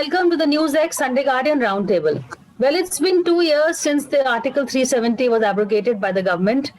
welcome to the NewsX Sunday Guardian Roundtable. Well, it's been 2 years since the Article 370 was abrogated by the government.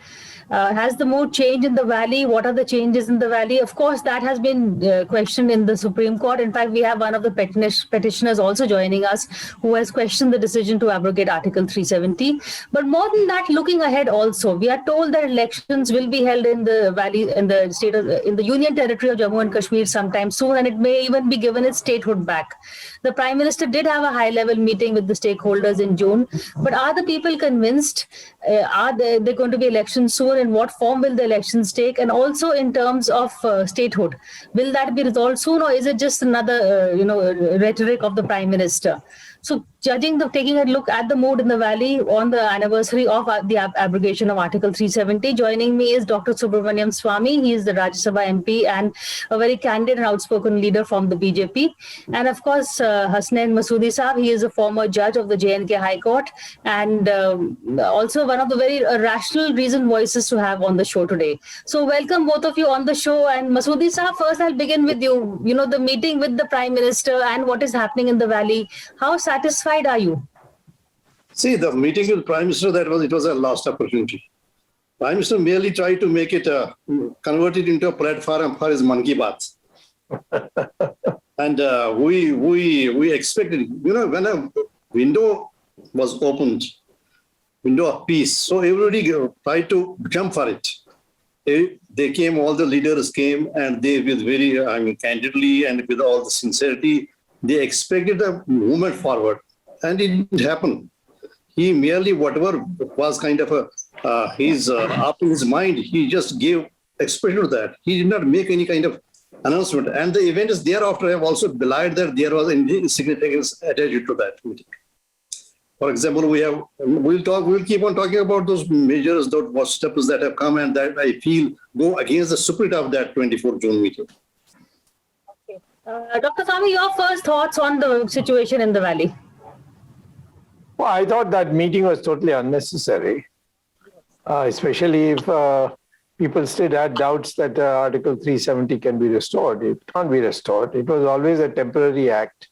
Has the mood changed in the valley? What are the changes in the valley? Of course, that has been questioned in the Supreme Court. In fact, we have one of the petitioners also joining us who has questioned the decision to abrogate Article 370. But more than that, looking ahead also, we are told that elections will be held in the valley, in the Union Territory of Jammu and Kashmir sometime soon, and it may even be given its statehood back. The Prime Minister did have a high-level meeting with the stakeholders in June, but are the people convinced? Are there going to be elections soon? In what form will the elections take? And also in terms of statehood, will that be resolved soon, or is it just another, rhetoric of the Prime Minister? So, taking a look at the mood in the valley on the anniversary of the abrogation of Article 370, joining me is Dr. Subramaniam Swamy. He is the Rajya Sabha MP and a very candid and outspoken leader from the BJP. And of course, Hasnain Masoodi Saab. He is a former judge of the J&K High Court and also one of the very rational, reasoned voices to have on the show today. So, welcome both of you on the show. And Masoodi Saab, first I'll begin with you. You know, the meeting with the Prime Minister and what is happening in the valley. How satisfied are you? See, the meeting with Prime Minister, it was a lost opportunity. Prime Minister merely tried to make it, convert it into a platform for his Mann Ki Baat. And we expected, when a window was opened, window of peace, so everybody tried to jump for it. They came, all the leaders came, and they, with very, candidly and with all the sincerity, they expected a movement forward. And it didn't happen. He merely, whatever was kind of up in his mind, he just gave expression to that. He did not make any kind of announcement. And the events thereafter have also belied that there was any significance attached to that meeting. For example, we'll keep on talking about those measures, those steps that have come and that I feel go against the spirit of that 24th June meeting. Okay. Dr. Swamy, your first thoughts on the situation in the valley? Well, I thought that meeting was totally unnecessary, especially if people still had doubts that Article 370 can be restored. It can't be restored. It was always a temporary act,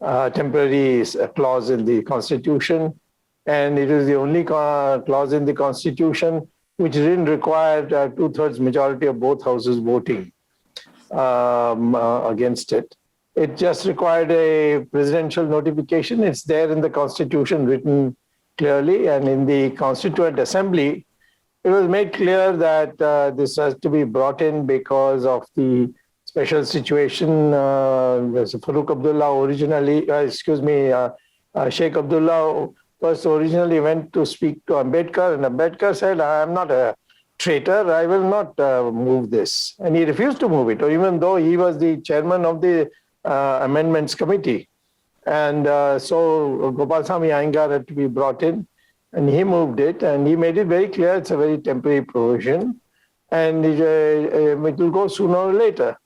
temporary clause in the Constitution, and it is the only clause in the Constitution which didn't require two-thirds majority of both houses voting against it. It just required a presidential notification. It's there in the Constitution written clearly, and in the Constituent Assembly, it was made clear that this has to be brought in because of the special situation. Farooq Abdullah originally, Sheikh Abdullah first originally went to speak to Ambedkar, and Ambedkar said, I am not a traitor, I will not move this. And he refused to move it, even though he was the chairman of the Amendments Committee. And so Gopalswamy Iyengar had to be brought in, and he moved it, and he made it very clear it's a very temporary provision, and it will go sooner or later.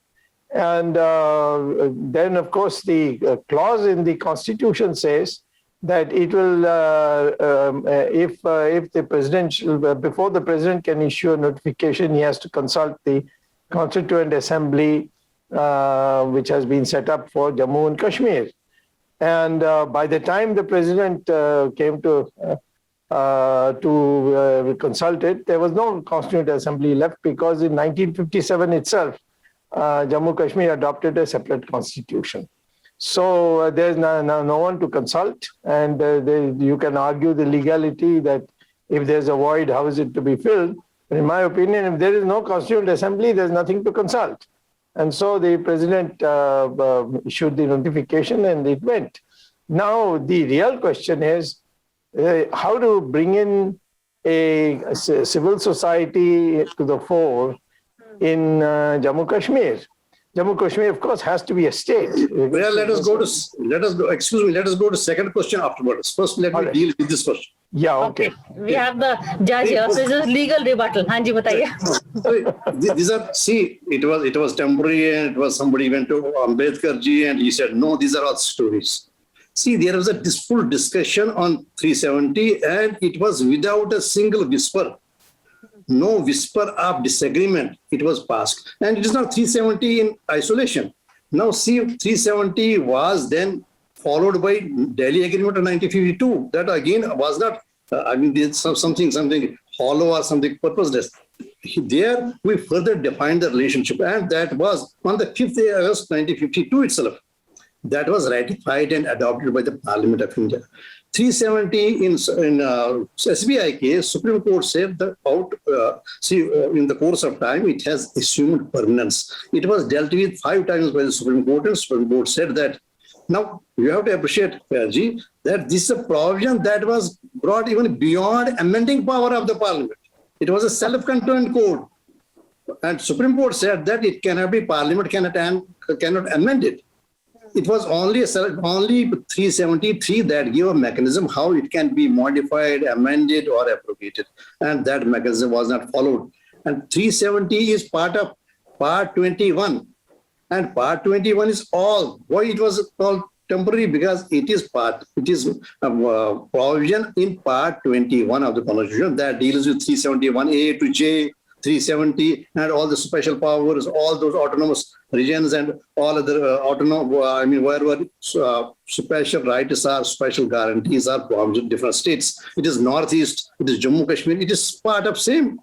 And then, of course, the clause in the Constitution says that it will, if the president, before the president can issue a notification, he has to consult the Constituent Assembly, which has been set up for Jammu and Kashmir. And by the time the president came to consult it, there was no Constituent Assembly left, because in 1957 itself, Jammu Kashmir adopted a separate constitution. So there's no one to consult, and you can argue the legality that if there's a void, how is it to be filled? But in my opinion, if there is no Constituent Assembly, there's nothing to consult. And so the president issued the notification and it went. Now, the real question is how to bring in a civil society to the fore in Jammu Kashmir. Jammu Kashmir, of course, has to be a state. Well, let us go to second question afterwards. First, let me deal with this question. Yeah, okay. We have the judge here, so this is legal rebuttal. Hanji, bataiye. These are, see, it was temporary, and it was somebody went to Ambedkar ji and he said, no, these are all stories. See, there was a full discussion on 370 and it was without a single whisper. No whisper of disagreement. It was passed. And it is not 370 in isolation. Now, see, 370 was then followed by Delhi Agreement of 1952. That again was not, there's something hollow or something purposeless. There we further defined the relationship, and that was on the 5th August 1952 itself. That was ratified and adopted by the Parliament of India. 370 in SBI case, Supreme Court said that in the course of time, it has assumed permanence. It was dealt with 5 times by the Supreme Court, and Supreme Court said that. Now, you have to appreciate, Ji, that this is a provision that was brought even beyond amending power of the Parliament. It was a self-contained code. And Supreme Court said that it cannot be, Parliament cannot amend it. It was only 373 that gave a mechanism how it can be modified, amended, or abrogated. And that mechanism was not followed. And 370 is part of Part 21. And Part 21 is all. Why it was called temporary? Because it is a provision in Part 21 of the Constitution that deals with 371A to J, 370, and all the special powers, all those autonomous regions and all other wherever special rights are, special guarantees are promised in different states. It is Northeast, it is Jammu Kashmir, it is part of same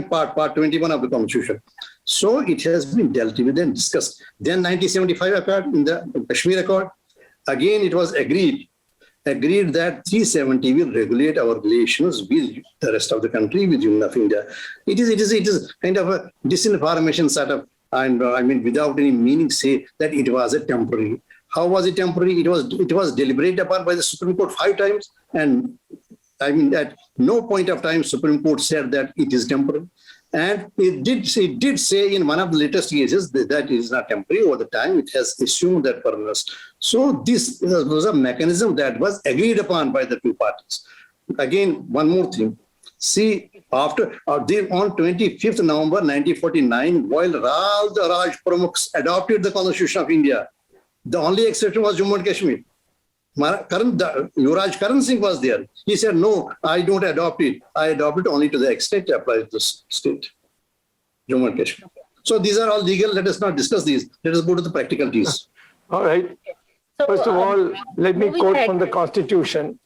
part 21 of the Constitution. So it has been dealt with and discussed. Then 1975 Accord, in the Kashmir Accord, again it was agreed that 370 will regulate our relations with the rest of the country, with Union of India. It is kind of a disinformation sort of, and without any meaning, say that it was a temporary. How was it temporary? It was deliberated upon by the Supreme Court 5 times, and at no point of time Supreme Court said that it is temporary. And it did say in one of the latest cases that it is not temporary. Over the time, it has assumed that permanence. So this was a mechanism that was agreed upon by the 2 parties. Again, one more thing. See, after on 25th November 1949, while all the Raj Pramukhs adopted the Constitution of India, the only exception was Jammu and Kashmir. Yuvraj Karan Singh was there. He said, no, I don't adopt it. I adopt it only to the extent it applies to the state, Jammu and Kashmir. So these are all legal. Let us not discuss these. Let us go to the practicalities. All right. So, First of all, let me quote from the Constitution.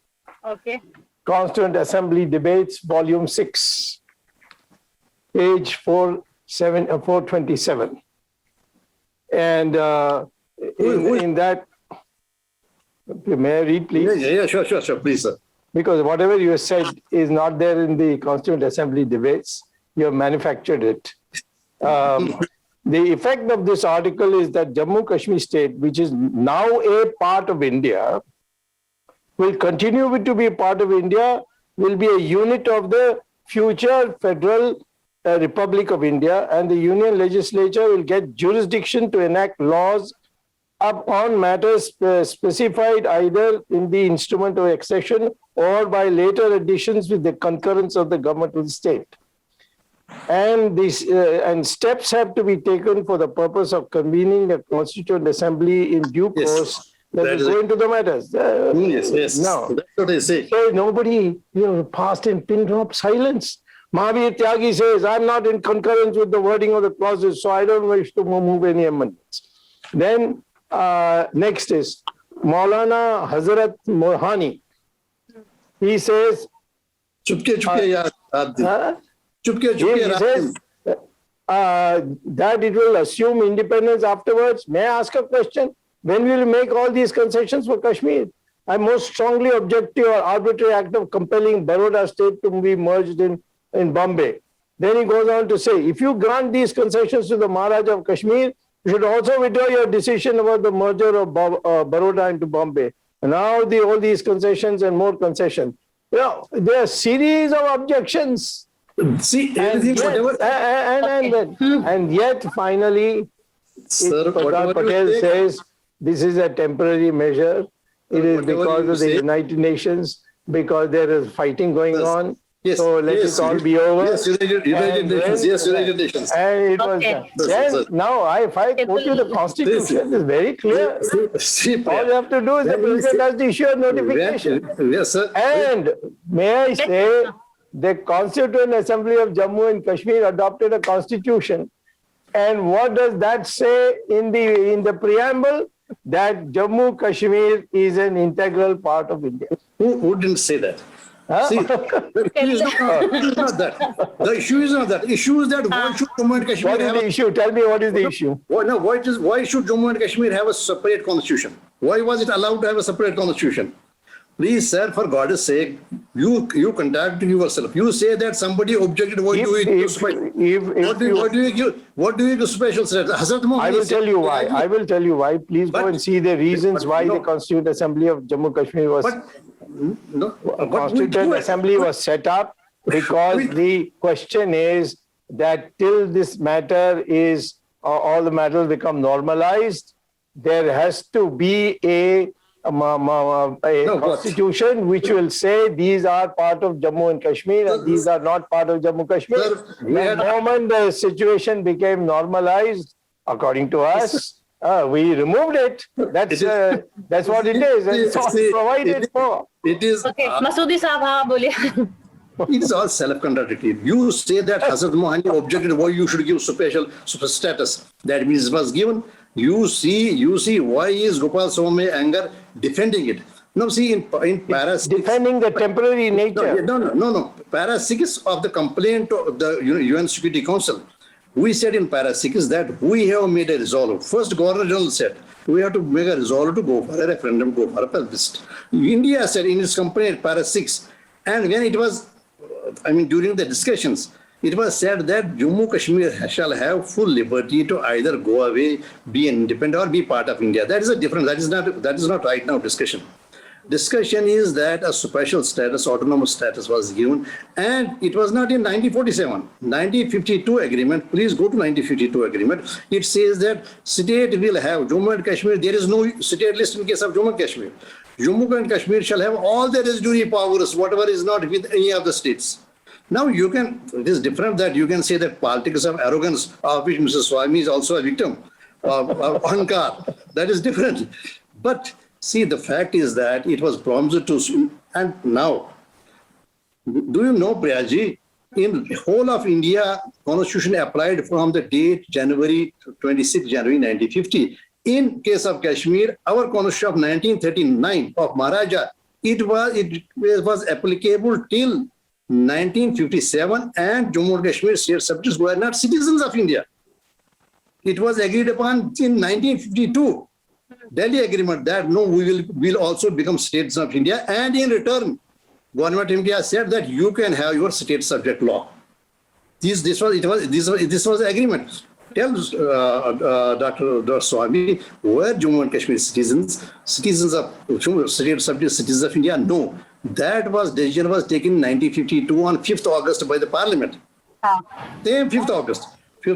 Okay. Constituent Assembly Debates, Volume 6, page 427. And in that, may I read, please? Yeah, sure, please, sir. Because whatever you said is not there in the Constituent Assembly debates. You have manufactured it. The effect of this article is that Jammu Kashmir state, which is now a part of India, will continue to be a part of India, will be a unit of the future Federal Republic of India, and the Union Legislature will get jurisdiction to enact laws upon matters specified either in the instrument of accession or by later additions with the concurrence of the government of the state. And steps have to be taken for the purpose of convening a Constituent Assembly in due course that will go into the matters. Yes. Now, that's what I say. So nobody, passed in pin drop silence. Mahavir Tyagi says, I'm not in concurrence with the wording of the clauses, so I don't wish to move any amendments. Then next is Maulana Hazrat Morhani. He says, Chupke yaar. He says that it will assume independence afterwards. May I ask a question? When will you make all these concessions for Kashmir? I most strongly object to your arbitrary act of compelling Baroda state to be merged in Bombay. Then he goes on to say, if you grant these concessions to the Maharaj of Kashmir, you should also withdraw your decision about the merger of Baroda into Bombay. And now all these concessions and more concessions. There are a series of objections. See, everything, and yet finally, Sir, Patel says this is a temporary measure. It is because of the United Nations, because there is fighting going on. Yes, so let it all be over. Yes, United Nations. Yes, United Nations. And it was then, now, if I quote you the Constitution, it's very clear. All you have to do is the President has to issue a notification. Yes, sir. And may I say, the Constituent Assembly of Jammu and Kashmir adopted a constitution. And what does that say in the preamble? that Jammu Kashmir is an integral part of India. Who didn't say that? Huh? See, the issue is not that. The issue is not that. The issue is that why should Jammu and Kashmir What is have the issue? Tell me what is the issue? why should Jammu and Kashmir have a separate constitution? Why was it allowed to have a separate constitution? Please, sir, for God's sake, you contact yourself. You say that somebody objected. What do you give special status? I will tell you why. I will tell you why. Please go and see the reasons why the Constituent Assembly of Jammu Kashmir was. Constituent Assembly was set up because the question is that till this matter is all the matters become normalized, there has to be a constitution which will say these are part of Jammu and Kashmir and these are not part of Jammu Kashmir. The moment the situation became normalized, according to us, we removed it. That's what it is. And it's all provided for. It is. Okay, Masoodi Saab, haan, boliye. It is all self-contradictory. You say that Hazrat Mohani objected why you should give super status. That means it was given. You see why is Gopal Swamy Iyengar defending it? No, see in para 6, defending the temporary nature. No. Para 6 of the complaint of the UN Security Council, we said in para 6 that we have made a resolve. First, Governor General said we have to make a resolve to go for a referendum, go for a plebiscite. India said in its complaint para 6, and when it was, during the discussions, it was said that Jammu Kashmir shall have full liberty to either go away, be independent, or be part of India. That is a different. That is not right now discussion. Discussion is that a special status, autonomous status was given, and it was not in 1947. 1952 agreement. Please go to 1952 agreement. It says that state will have Jammu and Kashmir. There is no state list in case of Jammu and Kashmir. Jammu and Kashmir shall have all the residuary powers, whatever is not with any of the states. Now it is different that you can say that politics of arrogance, of which Mr. Swamy is also a victim, of ahankar. That is different. But see, the fact is that it was promised to, and now, do you know, Priyaji, in the whole of India, Constitution applied from the date January 26, January 1950. In case of Kashmir, our Constitution of 1939 of Maharaja, it was applicable till 1957, and Jammu and Kashmir state subjects were not citizens of India. It was agreed upon in 1952, Delhi Agreement, that no, we will also become states of India, and in return, Government of India said that you can have your state subject law. This was the agreement. Tell Dr. Swamy, were Jammu and Kashmir citizens of state subject citizens of India? No. That decision was taken in 1952 on 5th August by the Parliament. Same 5th August.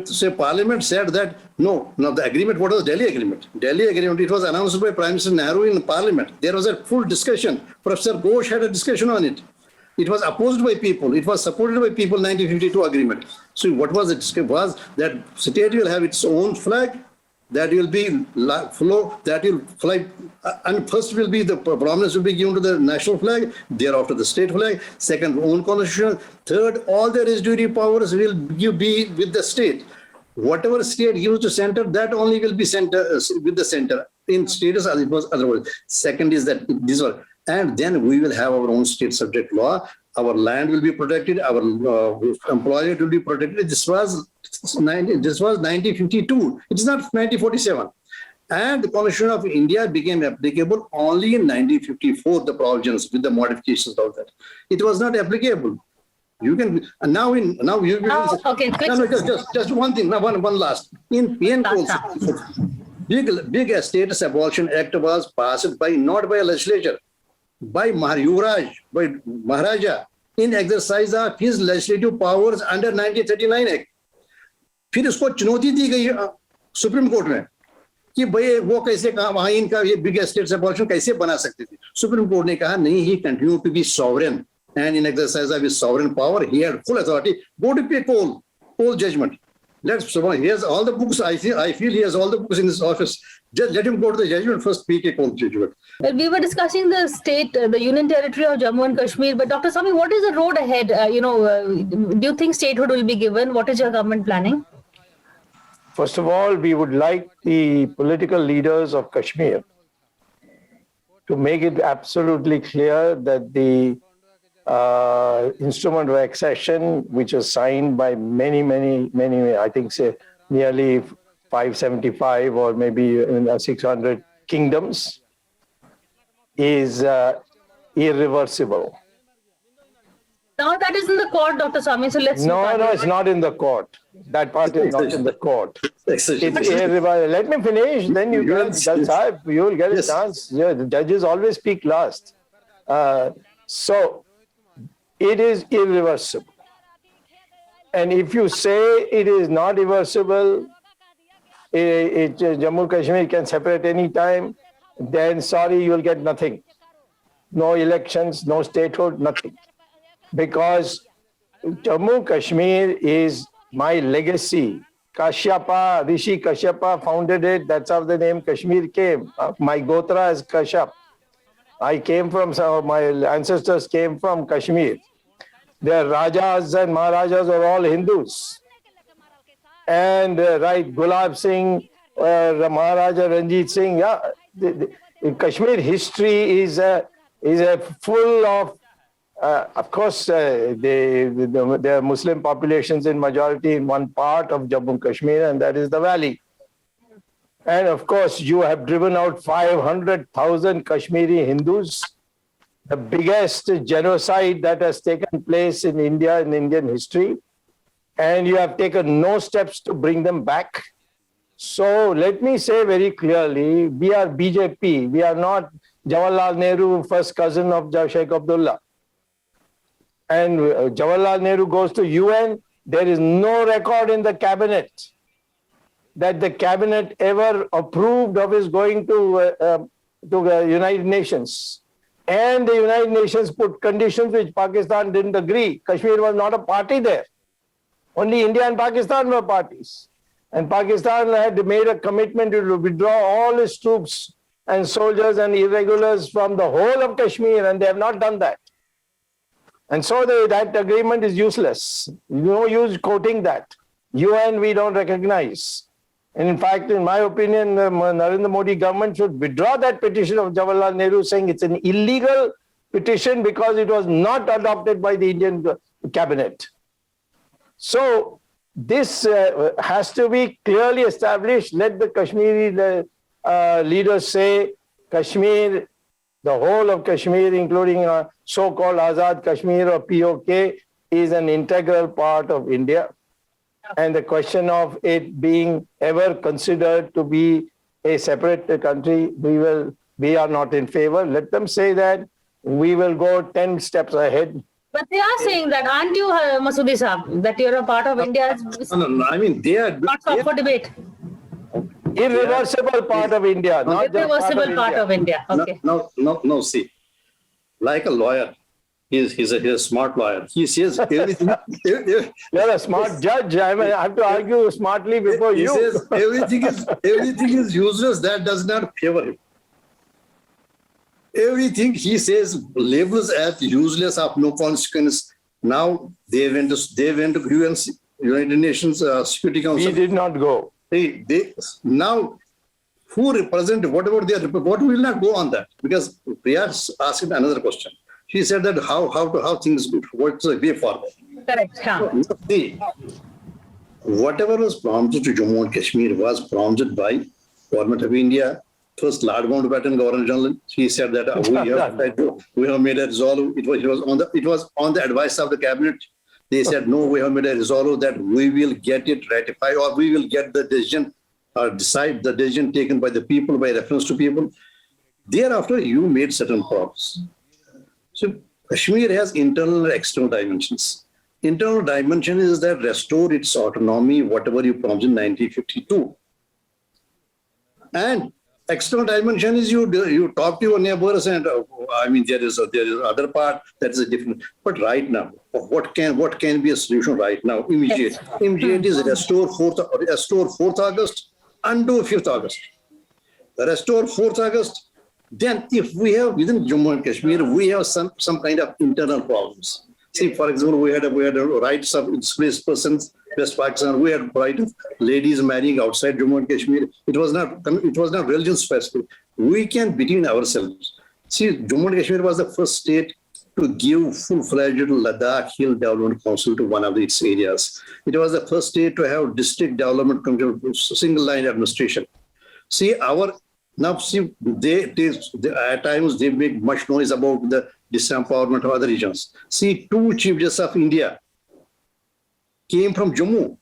So Parliament said that no. Now the agreement, what was Delhi Agreement? Delhi Agreement, it was announced by Prime Minister Nehru in Parliament. There was a full discussion. Professor Ghosh had a discussion on it. It was opposed by people. It was supported by people, 1952 agreement. So what was it? Was that state will have its own flag, that will be that will fly, and first will be the prominence will be given to the national flag, thereafter the state flag, second own constitution, third all the residuary powers will be with the state. Whatever state gives to center, that only will be with the center. In status, it was otherwise. Second is that these are, and then we will have our own state subject law. Our land will be protected. Our employment will be protected. This was 1952. It's not 1947. And the Constitution of India became applicable only in 1954. The provisions with the modifications of that. It was not applicable. You can okay. Just one thing. Now one last. In PN big status abolition act was passed by not by a legislature, by Maharaja in exercise of his legislative powers under 1939 Act. फिर इसको चुनौती दी गई supreme court में कि भाई वो कैसे कहा वहां इनका ये बिग स्टेट्स एबॉलिशन कैसे बना सकते थे. सुप्रीम कोर्ट ने कहा नहीं, he continued to be sovereign and in exercise of his sovereign power he had full authority. Go to pay poll judgment. He has all the books. I feel he has all the books in his office. Just let him go to the judgment first. PK Cole judgment. Well, we were discussing the state, the union territory of Jammu and Kashmir. But Dr. Swamy, what is the road ahead? Do you think statehood will be given? What is your government planning? First of all, we would like the political leaders of Kashmir to make it absolutely clear that the instrument of accession, which was signed by many, I think say nearly 575 or maybe 600 kingdoms, is irreversible. Now that is in the court, Dr. Swami. So let's No, it's not in the court. That part is not in the court. It's irreversible. Let me finish, then you will get a chance. Yeah, the judges always speak last. So it is irreversible. And if you say it is not reversible, Jammu Kashmir can separate any time, then sorry, you will get nothing. No elections, no statehood, nothing. Because Jammu Kashmir is my legacy. Kashyapa, Rishi Kashyapa founded it. That's how the name Kashmir came. My Gotra is Kashyap. My ancestors came from Kashmir. Their Rajas and Maharajas are all Hindus. And Gulab Singh, Maharaja Ranjit Singh. Kashmir history is full of course, there are Muslim populations in majority in one part of Jammu Kashmir, and that is the valley. And of course, you have driven out 500,000 Kashmiri Hindus, the biggest genocide that has taken place in India in Indian history, and you have taken no steps to bring them back. So let me say very clearly, we are BJP. We are not Jawaharlal Nehru, first cousin of Sheikh Abdullah. And Jawaharlal Nehru goes to UN. There is no record in the cabinet that the cabinet ever approved of his going to the United Nations. And the United Nations put conditions which Pakistan didn't agree. Kashmir was not a party there. Only India and Pakistan were parties. And Pakistan had made a commitment to withdraw all its troops and soldiers and irregulars from the whole of Kashmir, and they have not done that. And so that agreement is useless. No use quoting that. UN we don't recognize. And in fact, in my opinion, the Narendra Modi government should withdraw that petition of Jawaharlal Nehru saying it's an illegal petition because it was not adopted by the Indian cabinet. So this has to be clearly established. Let the Kashmiri leaders say Kashmir, the whole of Kashmir, including so-called Azad Kashmir or POK, is an integral part of India. And the question of it being ever considered to be a separate country, we are not in favor. Let them say that. We will go 10 steps ahead. But they are saying that, aren't you, Masoodi Saab, that you're a part of India? No, I mean, they are not up for debate. Irreversible part of India. Not irreversible part of India. Okay. No, see, like a lawyer, he's a smart lawyer. He says everything. You're a smart judge. I have to argue smartly before he you. He says everything is useless. That does not favor him. Everything he says labels as useless, of no consequence. Now they went to United Nations Security Council. We did not go. They now who represent whatever they are, what will not go on that? Because Priya asked another question. She said that how things go, what's the way forward? Correct. Yeah. See, whatever was prompted to Jammu and Kashmir was prompted by Government of India. First, Lord Mountbatten, Governor General, he said that we have made a resolve. It was on the advice of the cabinet. They said no, we have made a resolve that we will get it ratified, or we will get the decision or decide the decision taken by the people by reference to people. Thereafter, you made certain props. So Kashmir has internal and external dimensions. Internal dimension is that restore its autonomy, whatever you promised in 1952. And external dimension is you talk to your neighbors, and there is other part that is a different. But right now, what can be a solution right now? Immediate is restore 4th August, undo 5th August. Restore 4th August. Then if we have within Jammu and Kashmir, we have some kind of internal problems. See, for example, we had a rights of displaced persons, West Pakistan. We had right of ladies marrying outside Jammu and Kashmir. It was not religion specific. We can between ourselves. See, Jammu and Kashmir was the first state to give full-fledged Ladakh Hill Development Council to one of its areas. It was the first state to have district development single line administration. See, at times they make much noise about the disempowerment of other regions. See, 2 chief justices of India came from Jammu,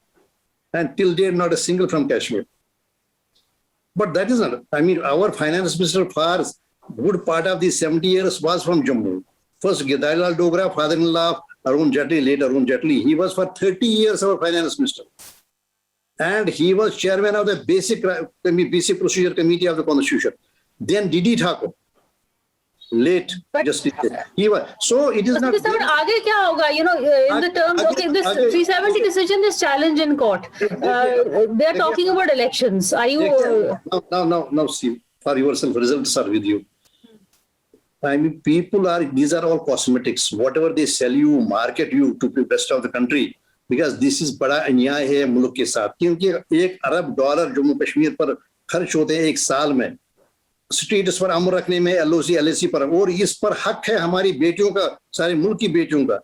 and till date not a single from Kashmir. But that is not, our finance minister for good part of these 70 years was from Jammu. First, Gidarilal Dogra, father-in-law of Arun Jaitley, late Arun Jaitley, he was for 30 years our finance minister. And he was chairman of the basic procedure committee of the constitution. Then Didi Thakur, late justice. He was. So it is not. Aage kya hoga? In the terms, okay, this 370 decision is challenged in court. They are talking about elections. Are you? Now, see, for yourself, results are with you. These are all cosmetics. Whatever they sell you, market you to the rest of the country, because this is बड़ा अन्याय है मुल्क के साथ, क्योंकि $1 अरब जम्मू कश्मीर पर खर्च होते हैं एक साल में, स्टेटस पर अमल रखने में, LOC LSC पर, और इस पर हक है हमारी बेटियों का, सारे मुल्क की बेटियों का,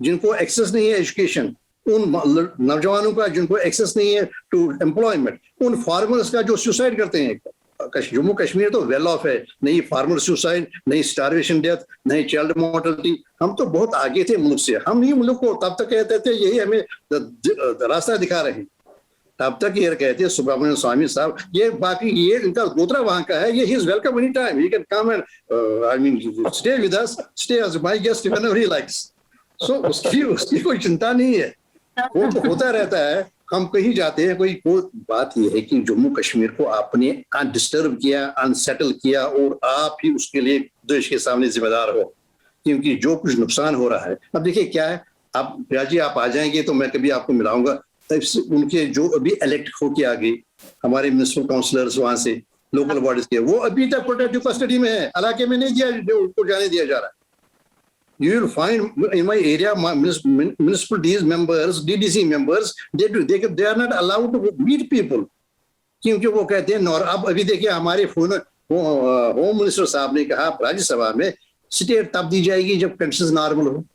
जिनको एक्सेस नहीं है एजुकेशन, उन नौजवानों का जिनको एक्सेस नहीं है टू एम्प्लॉयमेंट, उन फार्मर्स का जो सुसाइड करते हैं. जम्मू कश्मीर तो वेल ऑफ है, नहीं फार्मर सुसाइड, नहीं स्टारवेशन डेथ, नहीं चाइल्ड मॉर्टलिटी. हम तो बहुत आगे थे मुल्क से. हम ये मुल्क को तब तक कहते थे यही हमें रास्ता दिखा रहे हैं, तब तक ये कहते सुब्रमण्यम स्वामी साहब, ये बाकी ये इनका गोत्रा वहां का है, ये he is welcome any time, he can come and stay with us, stay as my guest whenever he likes. So उसकी कोई चिंता नहीं है, वो तो होता रहता है. हम कहीं जाते हैं, कोई बात यह है कि जम्मू कश्मीर को आपने अनडिस्टर्ब किया, अनसेटल किया, और आप ही उसके लिए देश के सामने जिम्मेदार हो, क्योंकि जो कुछ नुकसान हो रहा है. अब देखिए क्या है, आप प्रिया जी आप आ जाएंगे तो मैं कभी आपको मिलाऊंगा. उनके जो अभी इलेक्ट होके आ गए हमारे म्युनिसिपल काउंसलर्स वहां से, लोकल बॉडीज के, वो अभी तक प्रोटेक्टिव कस्टडी में है, इलाके में नहीं उनको जाने दिया जा रहा है. You will find in my area, municipal members, DDC members, they are not allowed to meet people. क्योंकि वो कहते हैं अब अभी देखिए हमारे होम मिनिस्टर साहब ने कहा राज्यसभा में, स्टेट तब दी जाएगी जब कंडीशंस नॉर्मल हो.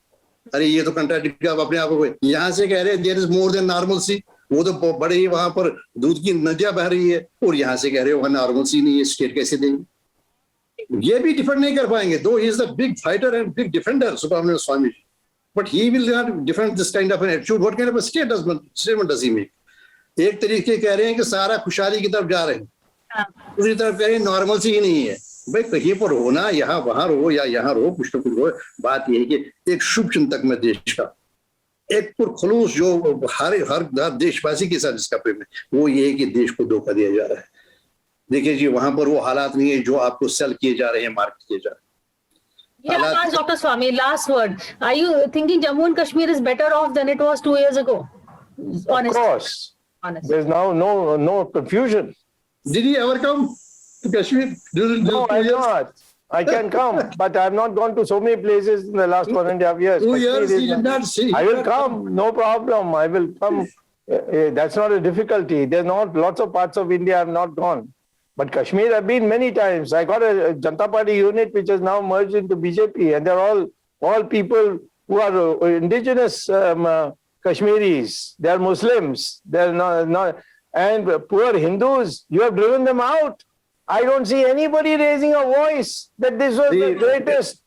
अरे ये तो कंट्राडिक्ट अपने आप को, यहाँ से कह रहे हैं there is more than normalcy, वो तो बड़े ही वहां पर दूध की नदियां बह रही है, और यहाँ से कह रहे हो वहां नॉर्मल सी नहीं है, स्टेट कैसे देंगे? ये भी डिफेंड नहीं कर पाएंगे. Though he is the big fighter and big defender Subramanian Swamy, but he will not defend this kind of an attitude. What kind of a statement does he make? एक तरीके कह रहे हैं कि सारा खुशहाली की तरफ जा रहे हैं, दूसरी तरफ कह रहे हैं नॉर्मल सी ही नहीं है. भाई कहीं पर हो ना, यहाँ वहां रहो या यहाँ रहो, कुछ ना कुछ हो. बात यह है कि एक शुभ चिंतक में देश का, एक पुरखलूस जो हर देशवासी के साथ जिसका प्रेम है, वो ये है कि देश को धोखा दिया जा रहा है. देखिए जी वहां पर वो हालात नहीं है जो आपको सेल किए जा रहे हैं, मार्केट किए जा रहे हैं. Yeah, Dr. Swami, last word. Are you thinking Jammu and Kashmir is better off than it was 2 years ago? Honest. Of course. Honest. There's now no confusion. Did he ever come to Kashmir? No, I'm not. I can come, but I've not gone to so many places in the last 1.5 years. 2 years he did not see. I will come, no problem. I will come. That's not a difficulty. There's not lots of parts of India I've not gone. But Kashmir I've been many times. I got a Janata Party unit which has now merged into BJP, and they're all people who are indigenous Kashmiris. They're Muslims. They're not, and poor Hindus. You have driven them out. I don't see anybody raising a voice that this was the greatest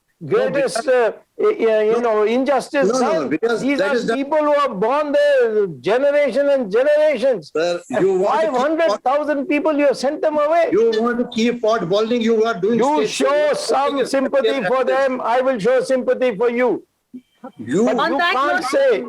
injustice. No, because these are people who are born there generation and generations. Sir, 500,000 people, you have sent them away. You want to keep pot boiling, you are doing. You show some sympathy for them, I will show sympathy for you. But you can't say,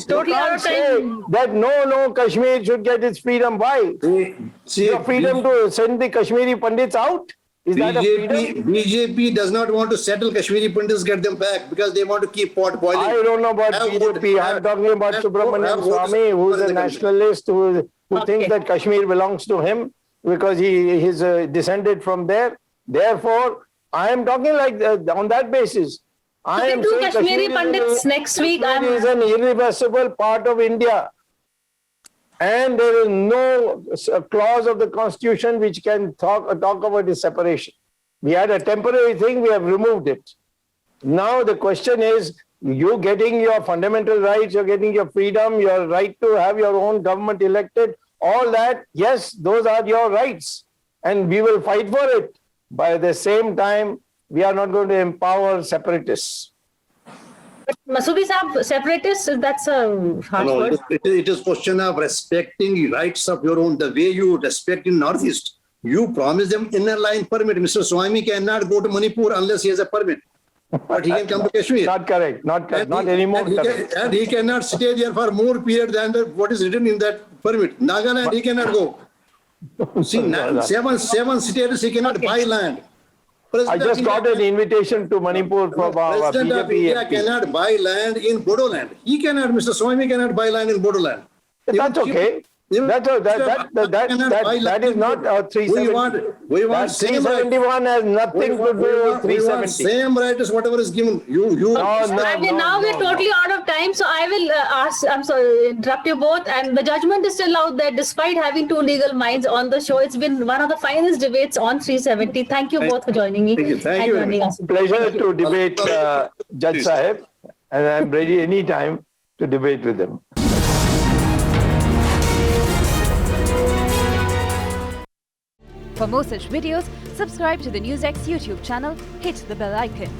totally out of time. That no, Kashmir should get its freedom. Why? Your freedom to send the Kashmiri Pandits out? Is that a freedom? BJP does not want to settle Kashmiri Pandits, get them back, because they want to keep pot boiling. I don't know about BJP. I'm talking about Subramanian Swami, who's a nationalist, who thinks that Kashmir belongs to him because he is descended from there. Therefore, I am talking like on that basis. I am Two saying Kashmiri Kashmir Pandits next week. Kashmir is an irreversible part of India. And there is no clause of the constitution which can talk about its separation. We had a temporary thing, we have removed it. Now the question is, you getting your fundamental rights, you're getting your freedom, your right to have your own government elected, all that, yes, those are your rights. And we will fight for it. But at the same time, we are not going to empower separatists. Masoodi Saab, separatists, that's a harsh No, word. it is question of respecting rights of your own, the way you respect in Northeast. You promise them inner line permit. Mr. Swami cannot go to Manipur unless he has a permit. But he can come to Kashmir. Not correct, not anymore. And he cannot stay there for more period than what is written in that permit. Nagaland, he cannot go. See, seven states he cannot buy land. I just got an invitation to Manipur from our President of India BJP. cannot buy land in Bodoland. He cannot, Mr. Swami cannot buy land in Bodoland. That's okay. That is not 370. We want same right. 371 has nothing to do with 370. Same right as whatever is given. Now we're totally out of time, so I will I'm sorry, interrupt you both. And the judgment is still out there, despite having two legal minds on the show. It's been one of the finest debates on 370. Thank you both for joining me. Thank you. Joining us. Pleasure to debate Judge Sahib, and I'm ready anytime to debate with him. For more such videos, subscribe to the NewsX YouTube channel, hit the bell icon.